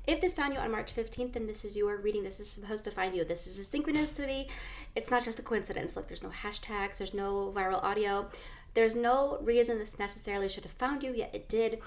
If this found you on March 15th, then this is your reading. This is supposed to find you. This is a synchronicity. It's not just a coincidence. Look, there's no hashtags. There's no viral audio. There's no reason this necessarily should have found you, yet it did.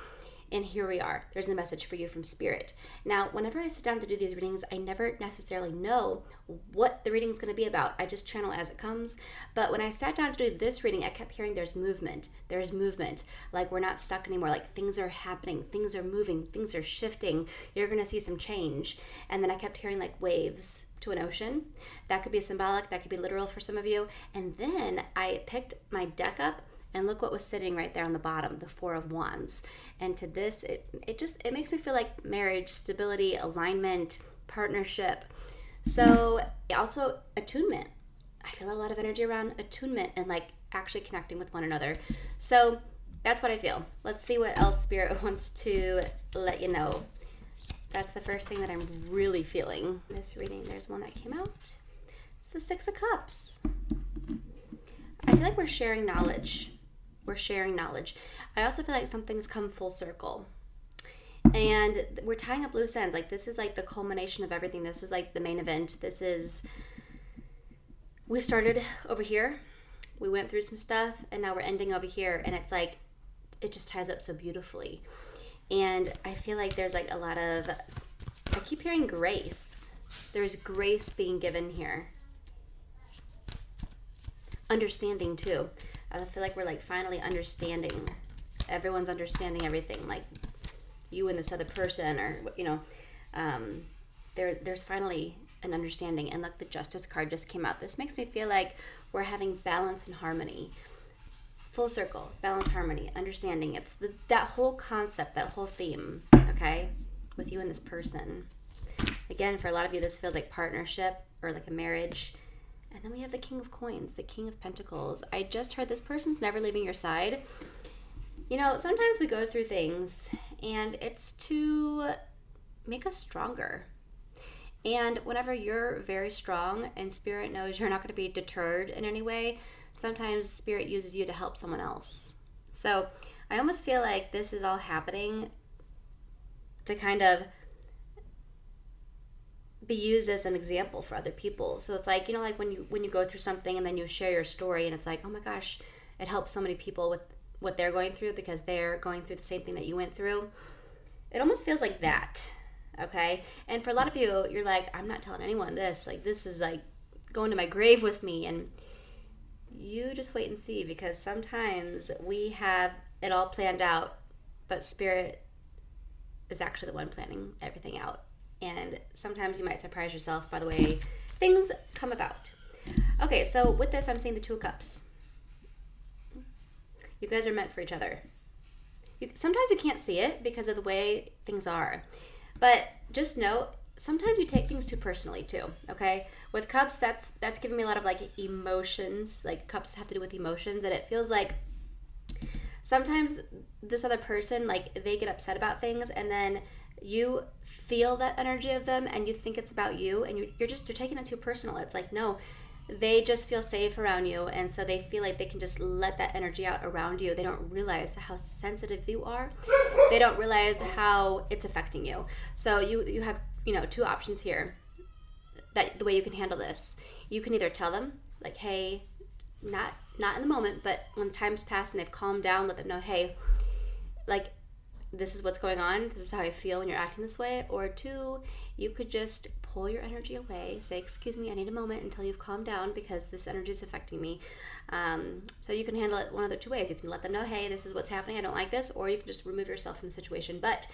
And here we are. There's a message for you from Spirit. Now, whenever I sit down to do these readings, I never necessarily know what the reading is going to be about. I just channel as it comes. But when I sat down to do this reading, I kept hearing there's movement. There's movement. Like we're not stuck anymore. Like things are happening. Things are moving. Things are shifting. You're going to see some change. And then I kept hearing like waves to an ocean. That could be symbolic. That could be literal for some of you. And then I picked my deck up. And look what was sitting right there on the bottom, the Four of Wands. And to this, it makes me feel like marriage, stability, alignment, partnership. So also attunement. I feel a lot of energy around attunement and like actually connecting with one another. So that's what I feel. Let's see what else Spirit wants to let you know. That's the first thing that I'm really feeling. This reading, there's one that came out. It's the Six of Cups. I feel like we're sharing knowledge. We're sharing knowledge. I also feel like something's come full circle. And we're tying up loose ends. Like this is like the culmination of everything. This is like the main event. We started over here. We went through some stuff and now we're ending over here. And it's like, it just ties up so beautifully. And I feel like there's like a lot of, I keep hearing grace. There's grace being given here. Understanding too. I feel like we're like finally understanding. Everyone's understanding everything. Like you and this other person, or there's finally an understanding. And look, the Justice card just came out. This makes me feel like we're having balance and harmony. Full circle, balance, harmony, understanding. It's that whole concept, that whole theme. Okay, with you and this person. Again, for a lot of you, this feels like partnership or like a marriage. And then we have the King of Coins, the King of Pentacles. I just heard this person's never leaving your side. You know, sometimes we go through things and it's to make us stronger. And whenever you're very strong and Spirit knows you're not going to be deterred in any way, sometimes Spirit uses you to help someone else. So I almost feel like this is all happening to kind of be used as an example for other people. So it's like, you know, like when you go through something and then you share your story and it's like, oh my gosh, it helps so many people with what they're going through because they're going through the same thing that you went through. It almost feels like that. Okay. And for a lot of you, you're like, I'm not telling anyone this. Like, this is like going to my grave with me. And you just wait and see, because sometimes we have it all planned out, but Spirit is actually the one planning everything out. And sometimes you might surprise yourself by the way things come about. Okay, so with this, I'm seeing the Two of Cups. You guys are meant for each other. Sometimes you can't see it because of the way things are. But just know, sometimes you take things too personally too, okay? With Cups, that's giving me a lot of like emotions. Like Cups have to do with emotions. And it feels like sometimes this other person, like they get upset about things and then you feel that energy of them and you think it's about you and you're taking it too personal. It's like, no, they just feel safe around you, and so they feel like they can just let that energy out around you. They don't realize how sensitive you are. They don't realize how it's affecting you. So you have, two options here, that the way you can handle this. You can either tell them like, hey, not in the moment, but when time's passed and they've calmed down, let them know, hey, like, this is what's going on. This is how I feel when you're acting this way. Or two, you could just pull your energy away. Say, excuse me, I need a moment until you've calmed down because this energy is affecting me. So you can handle it one of the two ways. You can let them know, hey, this is what's happening. I don't like this. Or you can just remove yourself from the situation. But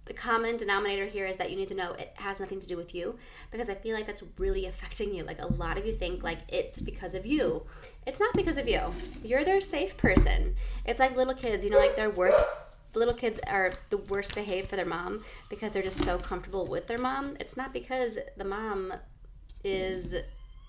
the common denominator here is that you need to know it has nothing to do with you, because I feel like that's really affecting you. Like a lot of you think like it's because of you. It's not because of you. You're their safe person. It's like little kids, like they're worse. The little kids are the worst behaved for their mom because they're just so comfortable with their mom. It's not because the mom is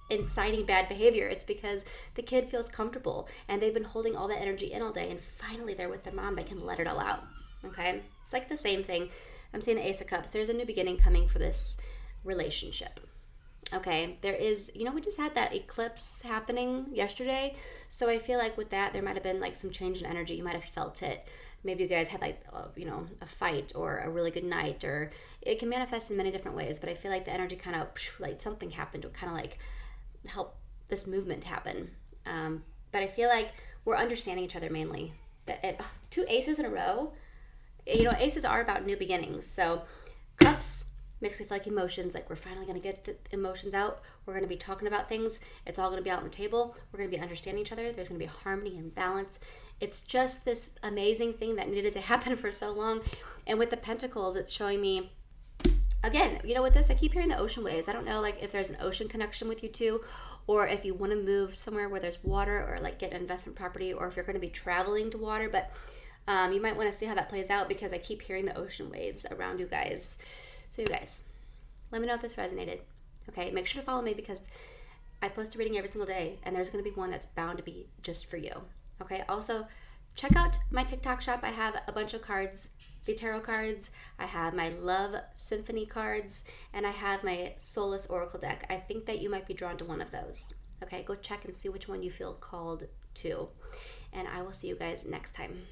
inciting bad behavior. It's because the kid feels comfortable and they've been holding all that energy in all day, and finally they're with their mom. They can let it all out. Okay? It's like the same thing. I'm seeing the Ace of Cups. There's a new beginning coming for this relationship. Okay, there is, we just had that eclipse happening yesterday. So I feel like with that, there might have been like some change in energy. You might have felt it. maybe you guys had like a fight or a really good night, or it can manifest in many different ways. But I feel like the energy kind of like something happened to kind of like help this movement happen. But I feel like we're understanding each other mainly. That two aces in a row, aces are about new beginnings. So cups mixed with like emotions, like we're finally going to get the emotions out. We're going to be talking about things. It's all going to be out on the table. We're going to be understanding each other. There's going to be harmony and balance. It's just this amazing thing that needed to happen for so long. And with the pentacles, it's showing me, again, with this, I keep hearing the ocean waves. I don't know like if there's an ocean connection with you two, or if you want to move somewhere where there's water, or like get an investment property, or if you're going to be traveling to water. But you might want to see how that plays out, because I keep hearing the ocean waves around you guys. So you guys, let me know if this resonated. Okay, make sure to follow me, because I post a reading every single day, and there's going to be one that's bound to be just for you. Okay, also check out my TikTok shop. I have a bunch of cards, the tarot cards. I have my Love Symphony cards, and I have my Soulless Oracle deck. I think that you might be drawn to one of those. Okay, go check and see which one you feel called to. And I will see you guys next time.